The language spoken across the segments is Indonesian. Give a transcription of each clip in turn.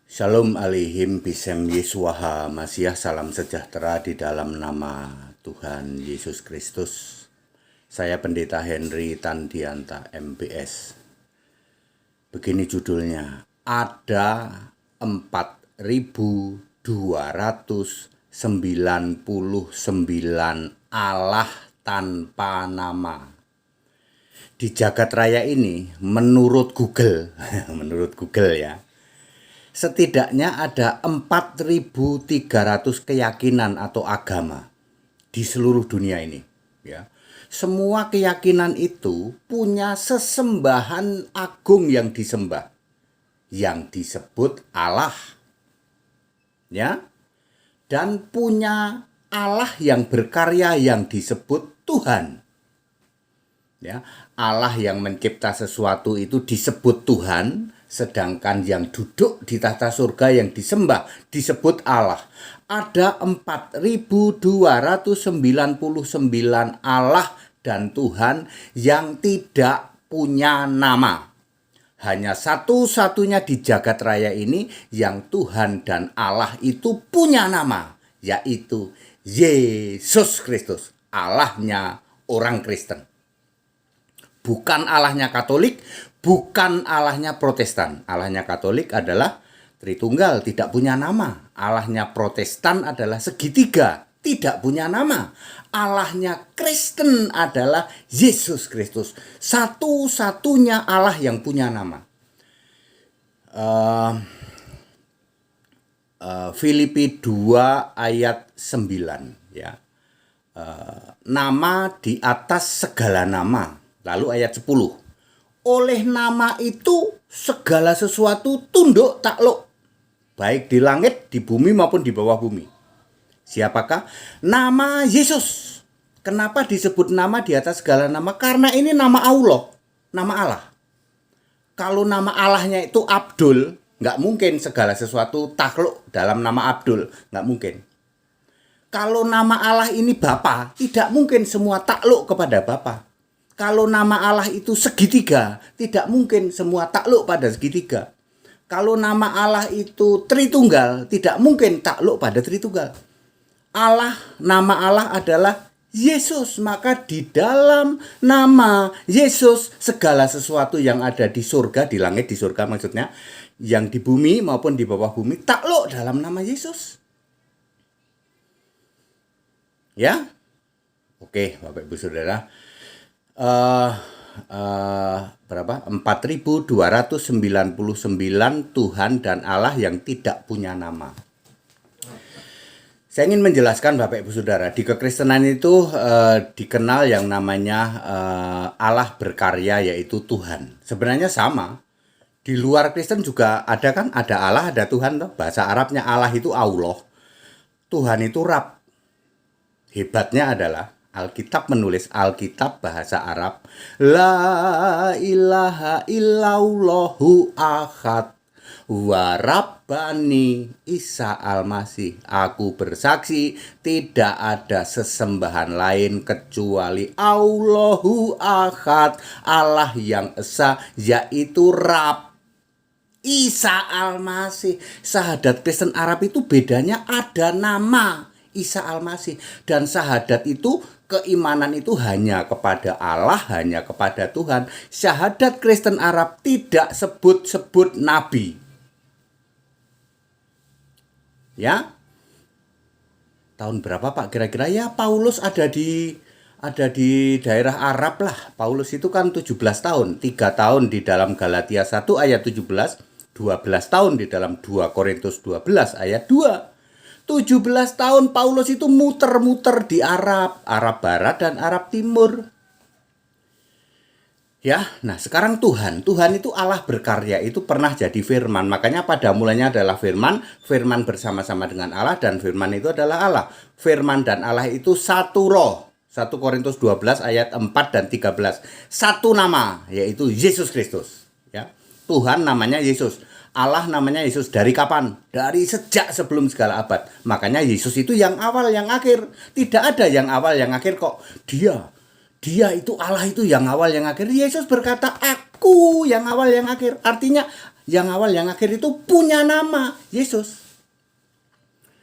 Shalom alaihim bisem Yeswaha Masiyah, salam sejahtera di dalam nama Tuhan Yesus Kristus. Saya Pendeta Henry Tandianta MBS. Begini judulnya, ada 4.299 Allah tanpa nama. Di jagat raya ini menurut Google, ya, setidaknya ada 4.300 keyakinan atau agama di seluruh dunia ini, ya. Semua keyakinan itu punya sesembahan agung yang disembah, yang disebut Allah, ya. Dan punya Allah yang berkarya yang disebut Tuhan. Ya, Allah yang mencipta sesuatu itu disebut Tuhan, sedangkan yang duduk di tahta surga yang disembah disebut Allah. Ada 4.299 Allah dan Tuhan yang tidak punya nama. Hanya satu-satunya di jagat raya ini yang Tuhan dan Allah itu punya nama, yaitu Yesus Kristus, Allahnya orang Kristen. Bukan Allahnya Katolik, bukan Allahnya Protestan. Allahnya Katolik adalah Tritunggal, tidak punya nama. Allahnya Protestan adalah segitiga, tidak punya nama. Allahnya Kristen adalah Yesus Kristus, satu-satunya Allah yang punya nama. Filipi 2 ayat 9, ya. Nama di atas segala nama. Lalu ayat 10. Oleh nama itu segala sesuatu tunduk takluk, baik di langit, di bumi maupun di bawah bumi. Siapakah? Nama Yesus. Kenapa disebut nama di atas segala nama? Karena ini nama Allah, nama Allah. Kalau nama Allahnya itu Abdul, nggak mungkin segala sesuatu takluk dalam nama Abdul, nggak mungkin. Kalau nama Allah ini Bapa, tidak mungkin semua takluk kepada Bapa. Kalau nama Allah itu segitiga, tidak mungkin semua takluk pada segitiga. Kalau nama Allah itu Tritunggal, tidak mungkin takluk pada Tritunggal. Nama Allah adalah Yesus, maka di dalam nama Yesus segala sesuatu yang ada di surga, di langit, di surga maksudnya, yang di bumi maupun di bawah bumi takluk dalam nama Yesus. Ya? Oke, Bapak Ibu Saudara. Berapa? 4.299 Tuhan dan Allah yang tidak punya nama. Saya ingin menjelaskan Bapak Ibu Saudara, di kekristenan itu dikenal yang namanya Allah berkarya, yaitu Tuhan. Sebenarnya sama. Di luar Kristen juga ada kan, ada Allah, ada Tuhan toh. Bahasa Arabnya Allah itu Allah. Tuhan itu Rab. Hebatnya adalah Alkitab menulis, Alkitab bahasa Arab, La ilaha illallahu ahad wa rabbani Isa al-Masih. Aku bersaksi tidak ada sesembahan lain kecuali Allahu ahad, Allah yang esa, yaitu Rab Isa al-Masih. Syahadat Kristen Arab itu bedanya ada nama Isa al-Masih, dan syahadat itu, keimanan itu hanya kepada Allah, hanya kepada Tuhan. Syahadat Kristen Arab tidak sebut-sebut nabi. Ya. Tahun berapa Pak kira-kira? Ya, Paulus ada di daerah Arab lah. Paulus itu kan 17 tahun, 3 tahun di dalam Galatia 1 ayat 17, 12 tahun di dalam 2 Korintus 12 ayat 2. 17 tahun Paulus itu muter-muter di Arab Barat dan Arab Timur. Ya, nah sekarang Tuhan itu Allah berkarya, itu pernah jadi firman. Makanya pada mulanya adalah firman bersama-sama dengan Allah, dan firman itu adalah Allah. Firman dan Allah itu satu roh. 1 Korintus 12 ayat 4 dan 13. Satu nama, yaitu Yesus Kristus. Ya. Tuhan namanya Yesus. Allah namanya Yesus. Dari kapan? Dari sejak sebelum segala abad. Makanya Yesus itu yang awal yang akhir. Tidak ada yang awal yang akhir kok. Dia itu Allah itu yang awal yang akhir. Yesus berkata, aku yang awal yang akhir. Artinya Yang awal yang akhir itu punya nama Yesus.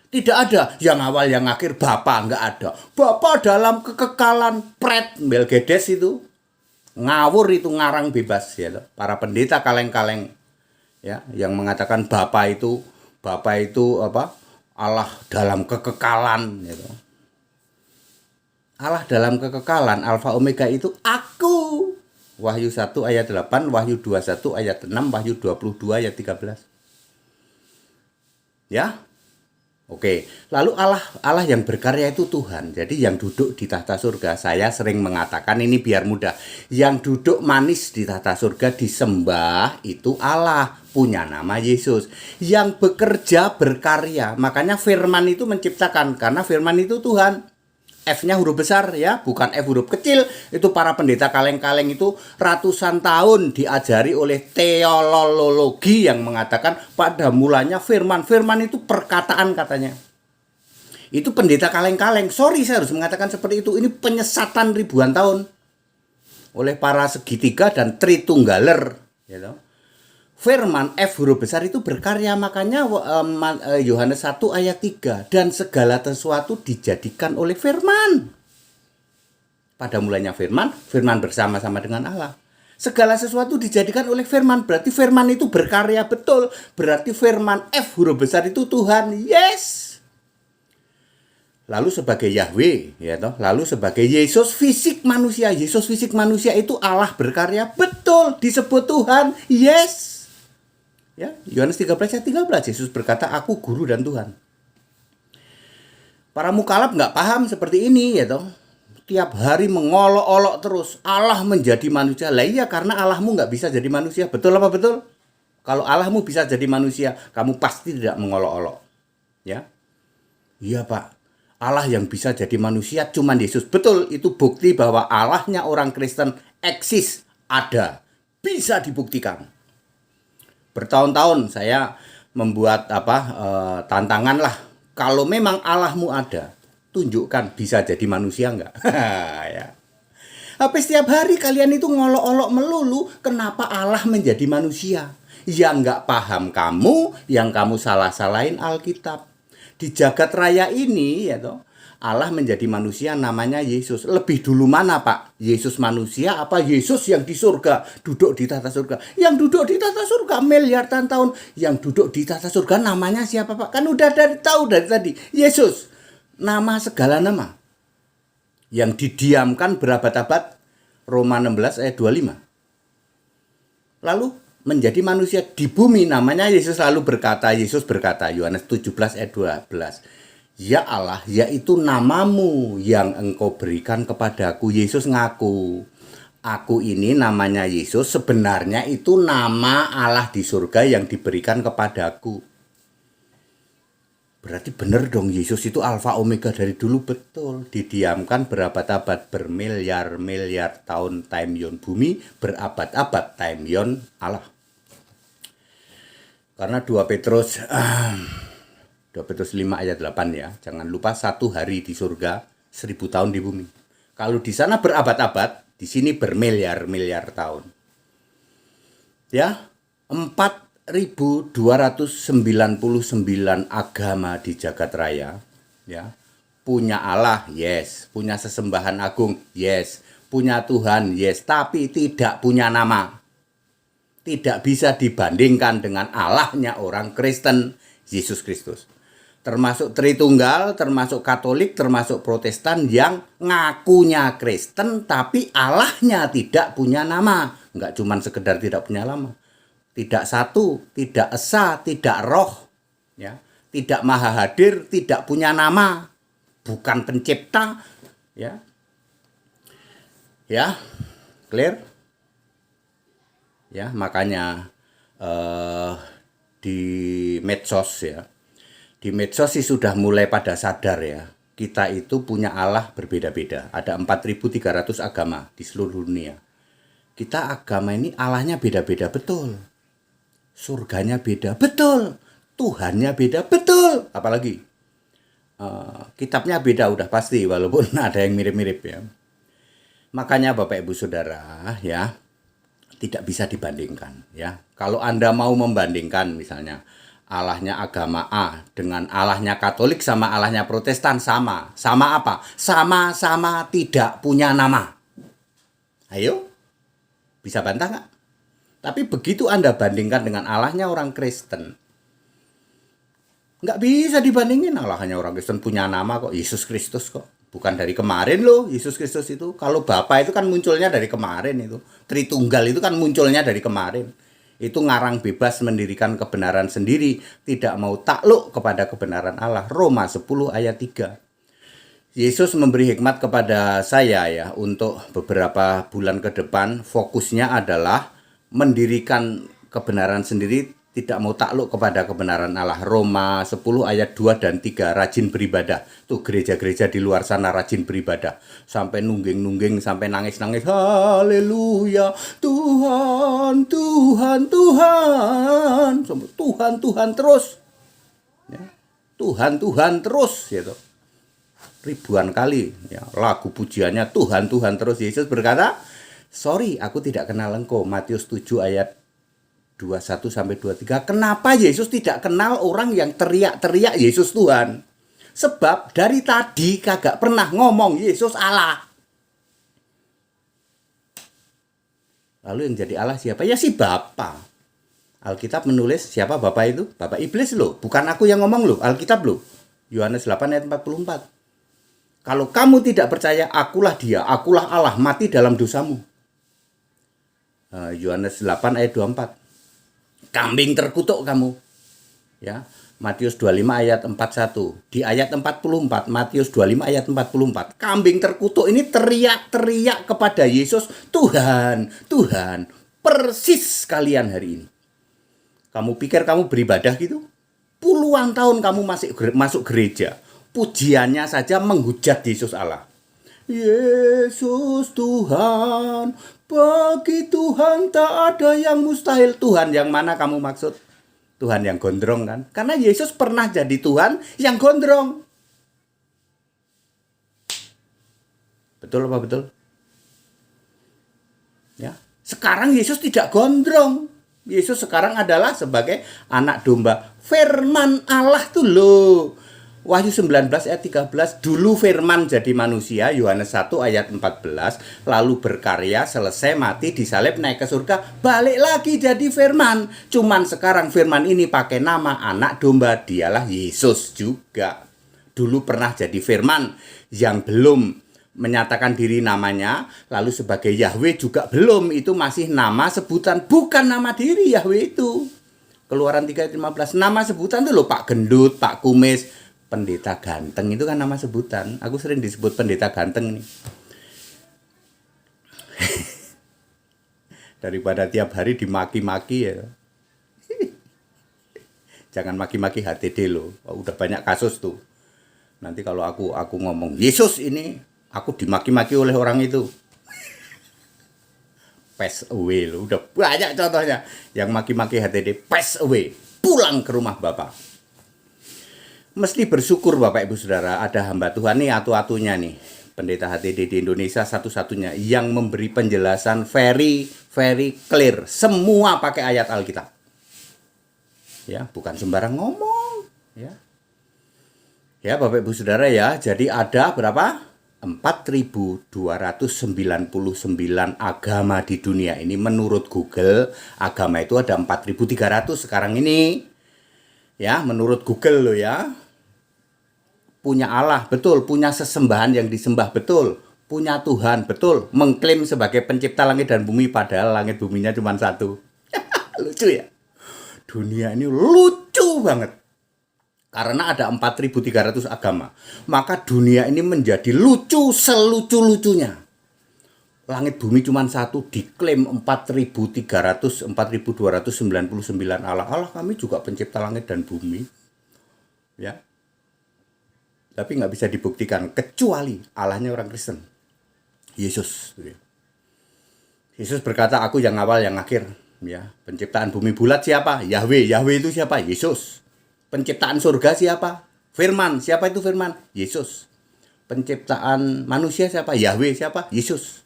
Tidak ada yang awal yang akhir Bapa, enggak ada. Bapa dalam kekekalan pret Melgedes itu ngawur, itu ngarang bebas ya. Para pendeta kaleng-kaleng ya yang mengatakan Bapa itu apa? Allah dalam kekekalan gitu. Allah dalam kekekalan, Alfa Omega itu aku. Wahyu 1 ayat 8, Wahyu 21 ayat 6, Wahyu 22 ayat 13. Ya. Oke, lalu Allah yang berkarya itu Tuhan. Jadi yang duduk di tahta surga, saya sering mengatakan ini biar mudah. Yang duduk manis di tahta surga disembah itu Allah, punya nama Yesus. Yang bekerja berkarya, makanya firman itu menciptakan, karena firman itu Tuhan. F-nya huruf besar ya, bukan F huruf kecil. Itu para pendeta kaleng-kaleng itu ratusan tahun diajari oleh teologi yang mengatakan pada mulanya firman. Firman itu perkataan katanya. Itu pendeta kaleng-kaleng. Sorry saya harus mengatakan seperti itu. Ini penyesatan ribuan tahun oleh para segitiga dan tritunggaler gitu. Firman F huruf besar itu berkarya, makanya Yohanes 1 ayat 3, dan segala sesuatu dijadikan oleh firman. Pada mulanya firman, firman bersama-sama dengan Allah. Segala sesuatu dijadikan oleh firman, berarti firman itu berkarya betul. Berarti firman F huruf besar itu Tuhan. Yes. Lalu sebagai Yahweh ya toh, lalu sebagai Yesus fisik manusia. Yesus fisik manusia itu Allah berkarya betul, disebut Tuhan. Yes. Ya, Yohanes 13 ayat 13, Yesus berkata, aku guru dan Tuhan. Para mukalaf nggak paham seperti ini ya toh. Tiap hari mengolok-olok terus Allah menjadi manusia. Lah iya, karena Allahmu nggak bisa jadi manusia. Betul apa betul? Kalau Allahmu bisa jadi manusia, kamu pasti tidak mengolok-olok. Ya. Iya, Pak. Allah yang bisa jadi manusia cuman Yesus. Betul, itu bukti bahwa Allahnya orang Kristen eksis, ada, bisa dibuktikan. Bertahun-tahun saya membuat tantangan lah. Kalau memang Allahmu ada, tunjukkan bisa jadi manusia enggak? Ya. Tapi setiap hari kalian itu ngolok-olok melulu, kenapa Allah menjadi manusia? Yang enggak paham kamu, yang kamu salah-salahin Alkitab. Di jagat raya ini ya toh, Allah menjadi manusia namanya Yesus. Lebih dulu mana Pak? Yesus manusia apa Yesus yang di surga? Duduk di tahta surga. Yang duduk di tahta surga miliaran tahun. Yang duduk di tahta surga namanya siapa Pak? Kan udah tahu dari tadi. Yesus. Nama segala nama. Yang didiamkan berabad-abad. Roma 16 ayat 25. Lalu menjadi manusia di bumi namanya Yesus, lalu berkata, Yesus berkata, Yohanes 17 ayat 12. Ya Allah, yaitu namamu yang engkau berikan kepadaku. Yesus ngaku, aku ini namanya Yesus, sebenarnya itu nama Allah di surga yang diberikan kepadaku. Berarti benar dong, Yesus itu Alfa Omega dari dulu, betul. Didiamkan berabad-abad, bermiliar-miliar tahun time yon bumi, berabad-abad time yon Allah. Karena 2 Petrus 5 ayat 8 ya. Jangan lupa 1 hari di surga, 1000 tahun di bumi. Kalau di sana berabad-abad, di sini bermiliar-miliar tahun. Ya, 4.299 agama di jagat raya, ya. Punya Allah, yes. Punya sesembahan agung, yes. Punya Tuhan, yes. Tapi tidak punya nama. Tidak bisa dibandingkan dengan Allahnya orang Kristen, Yesus Kristus. Termasuk Tritunggal, termasuk Katolik, termasuk Protestan yang ngakunya Kristen tapi Allahnya tidak punya nama. Enggak cuman sekedar tidak punya nama. Tidak satu, tidak esa, tidak roh, ya. Tidak maha hadir, tidak punya nama. Bukan pencipta, ya. Ya. Clear? Ya, makanya di medsos ya. Di medsos sih sudah mulai pada sadar ya, kita itu punya Allah berbeda-beda. Ada 4.300 agama di seluruh dunia. Kita agama ini Allahnya beda-beda, betul. Surganya beda, betul. Tuhannya beda, betul. Apalagi kitabnya beda udah pasti, walaupun ada yang mirip-mirip ya. Makanya Bapak Ibu Saudara ya, tidak bisa dibandingkan ya. Kalau Anda mau membandingkan misalnya Allahnya agama A dengan Allahnya Katolik sama Allahnya Protestan sama. Sama apa? Sama-sama tidak punya nama. Ayo, bisa bantah nggak? Tapi begitu Anda bandingkan dengan Allahnya orang Kristen, nggak bisa dibandingin. Allahnya orang Kristen punya nama kok, Yesus Kristus kok. Bukan dari kemarin loh, Yesus Kristus itu. Kalau Bapa itu kan munculnya dari kemarin itu. Tritunggal itu kan munculnya dari kemarin. Itu ngarang bebas mendirikan kebenaran sendiri. Tidak mau takluk kepada kebenaran Allah. Roma 10 ayat 3. Yesus memberi hikmat kepada saya ya. Untuk beberapa bulan ke depan fokusnya adalah mendirikan kebenaran sendiri, tidak mau takluk kepada kebenaran Allah. Roma 10 ayat 2 dan 3, rajin beribadah. Tuh gereja-gereja di luar sana rajin beribadah. Sampai nungging-nungging, sampai nangis-nangis. Haleluya, Tuhan, Tuhan, Tuhan. Tuhan, Tuhan terus. Ya. Tuhan, Tuhan terus gitu. Ribuan kali ya, lagu pujiannya Tuhan, Tuhan terus. Yesus berkata, sorry, aku tidak kenal engkau. Matius 7 ayat 21 sampai 23. Kenapa Yesus tidak kenal orang yang teriak-teriak Yesus Tuhan? Sebab dari tadi kagak pernah ngomong Yesus Allah. Lalu yang jadi Allah siapa? Ya si Bapa. Alkitab menulis siapa Bapa itu? Bapa iblis loh. Bukan aku yang ngomong loh. Alkitab loh. Yohanes 8 ayat 44. Kalau kamu tidak percaya, akulah dia, akulah Allah, mati dalam dosamu. Yohanes 8 ayat 24. Kambing terkutuk kamu. Ya, Matius 25 ayat 41. Di ayat 44, Matius 25 ayat 44. Kambing terkutuk ini teriak-teriak kepada Yesus, Tuhan, Tuhan. Persis kalian hari ini. Kamu pikir kamu beribadah gitu? Puluhan tahun kamu masuk gereja. Pujiannya saja menghujat Yesus Allah. Yesus Tuhan, bagi Tuhan tak ada yang mustahil. Tuhan yang mana kamu maksud? Tuhan yang gondrong kan? Karena Yesus pernah jadi Tuhan yang gondrong. Betul apa betul? Ya. Sekarang Yesus tidak gondrong. Yesus sekarang adalah sebagai anak domba. Firman Allah tuh loh. Wahyu 19 ayat 13, dulu firman jadi manusia, Yohanes 1 ayat 14, lalu berkarya, selesai, mati, disalib, naik ke surga, balik lagi jadi firman. Cuman sekarang firman ini pakai nama anak domba, dialah Yesus juga. Dulu pernah jadi firman yang belum menyatakan diri namanya, lalu sebagai Yahweh juga belum, itu masih nama sebutan, bukan nama diri Yahweh itu. Keluaran 3 ayat 15, nama sebutan itu loh Pak Gendut, Pak Kumis, pendeta ganteng itu kan nama sebutan. Aku sering disebut pendeta ganteng nih. Daripada tiap hari dimaki-maki ya. Jangan maki-maki HTD loh. Udah banyak kasus tuh. Nanti kalau aku ngomong Yesus ini, aku dimaki-maki oleh orang itu. Pass away loh. Udah banyak contohnya. Yang maki-maki HTD pass away. Pulang ke rumah Bapak. Mesti bersyukur Bapak Ibu Saudara, ada hamba Tuhan nih atu-atunya nih, pendeta HTD di Indonesia satu-satunya yang memberi penjelasan very clear, semua pakai ayat Alkitab. Ya, bukan sembarang ngomong, ya. Ya Bapak Ibu Saudara ya, jadi ada berapa? 4.299 agama di dunia ini. Menurut Google, agama itu ada 4.300 sekarang ini. Ya, menurut Google loh ya. Punya Allah, betul. Punya sesembahan yang disembah, betul. Punya Tuhan, betul. Mengklaim sebagai pencipta langit dan bumi, padahal langit buminya cuma satu. Lucu ya? Dunia ini lucu banget. Karena ada 4.300 agama. Maka dunia ini menjadi lucu selucu-lucunya. Langit bumi cuma satu, diklaim 4.300, 4.299 Allah. Allah kami juga pencipta langit dan bumi. Ya. Tapi nggak bisa dibuktikan kecuali Allahnya orang Kristen, Yesus. Yesus berkata, aku yang awal yang akhir. Ya, penciptaan bumi bulat siapa? Yahweh. Yahweh itu siapa? Yesus. Penciptaan surga siapa? Firman. Siapa itu Firman? Yesus. Penciptaan manusia siapa? Yahweh siapa? Yesus.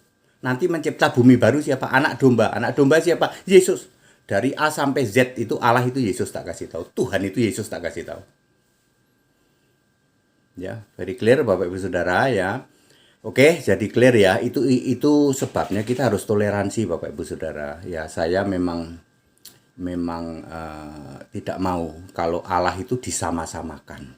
Nanti mencipta bumi baru siapa? Anak domba. Anak domba siapa? Yesus. Dari A sampai Z itu Allah itu Yesus tak kasih tahu. Tuhan itu Yesus tak kasih tahu. Ya, very clear Bapak Ibu Saudara ya. Oke, jadi clear ya. Itu sebabnya kita harus toleransi Bapak Ibu Saudara. Ya, saya memang tidak mau kalau Allah itu disama-samakan.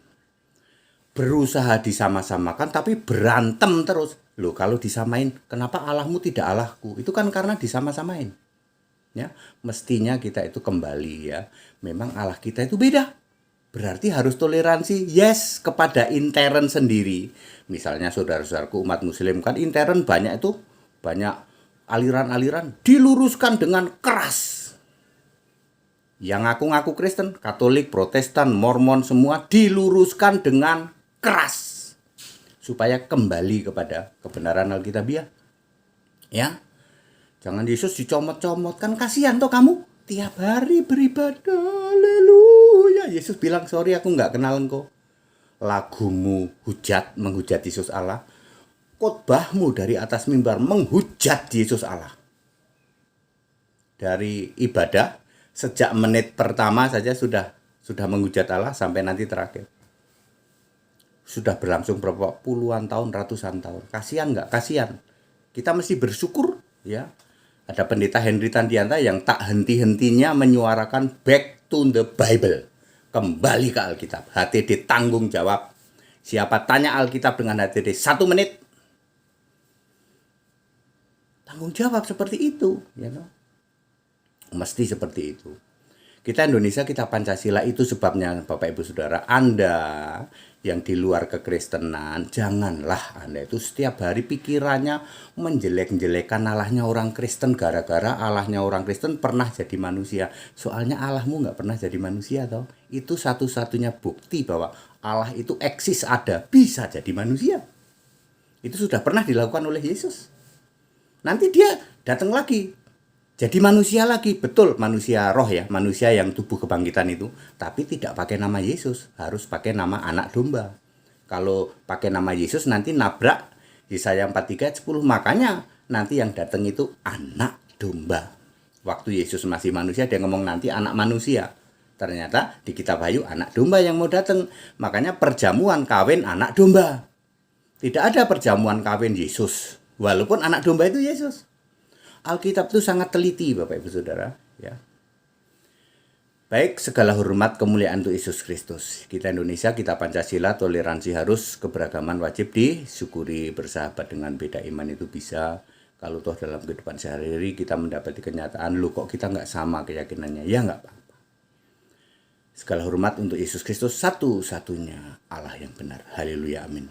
Berusaha disama-samakan tapi berantem terus. Loh, kalau disamain, kenapa Allahmu tidak Allahku? Itu kan karena disama-samain. Ya, mestinya kita itu kembali ya. Memang Allah kita itu beda. Berarti harus toleransi, yes, kepada intern sendiri. Misalnya saudara-saudaraku umat muslim kan intern banyak itu, banyak aliran-aliran diluruskan dengan keras. Yang ngaku-ngaku Kristen, Katolik, Protestan, Mormon semua diluruskan dengan keras. Supaya kembali kepada kebenaran Alkitabiah. Ya. Jangan Yesus dicomot-comot, kan kasihan toh kamu. Tiap hari beribadah, haleluya. Yesus bilang, sorry aku nggak kenal engkau. Lagumu hujat, menghujat Yesus Allah. Khotbahmu dari atas mimbar menghujat Yesus Allah. Dari ibadah, sejak menit pertama saja sudah menghujat Allah sampai nanti terakhir. Sudah berlangsung berapa puluhan tahun, ratusan tahun. Kasihan nggak? Kasihan. Kita mesti bersyukur ya. Ada pendeta Henry Tandianta yang tak henti-hentinya menyuarakan back to the Bible. Kembali ke Alkitab. HTD tanggung jawab. Siapa tanya Alkitab dengan HTD 1 menit. Tanggung jawab seperti itu. Ya, no? Mesti seperti itu. Kita Indonesia, kita Pancasila, itu sebabnya Bapak Ibu Saudara. Anda yang di luar kekristenan, janganlah Anda itu setiap hari pikirannya menjelek-jelekan Allahnya orang Kristen gara-gara Allahnya orang Kristen pernah jadi manusia. Soalnya Allahmu nggak pernah jadi manusia toh. Itu satu-satunya bukti bahwa Allah itu eksis, ada, bisa jadi manusia. Itu sudah pernah dilakukan oleh Yesus. Nanti dia datang lagi. Jadi manusia lagi, betul manusia roh ya, manusia yang tubuh kebangkitan itu. Tapi tidak pakai nama Yesus, harus pakai nama anak domba. Kalau pakai nama Yesus nanti nabrak Yesaya 43 ayat 10. Makanya nanti yang datang itu anak domba. Waktu Yesus masih manusia dia ngomong nanti anak manusia. Ternyata di kitab Wahyu anak domba yang mau datang. Makanya perjamuan kawin anak domba. Tidak ada perjamuan kawin Yesus. Walaupun anak domba itu Yesus. Alkitab itu sangat teliti Bapak Ibu Saudara ya. Baik, segala hormat kemuliaan untuk Yesus Kristus. Kita Indonesia, kita Pancasila, toleransi harus, keberagaman wajib disyukuri, bersahabat dengan beda iman itu bisa. Kalau toh dalam kehidupan sehari-hari kita mendapati kenyataan, lu kok kita nggak sama keyakinannya, ya nggak apa-apa. Segala hormat untuk Yesus Kristus, satu-satunya Allah yang benar. Haleluya, amin.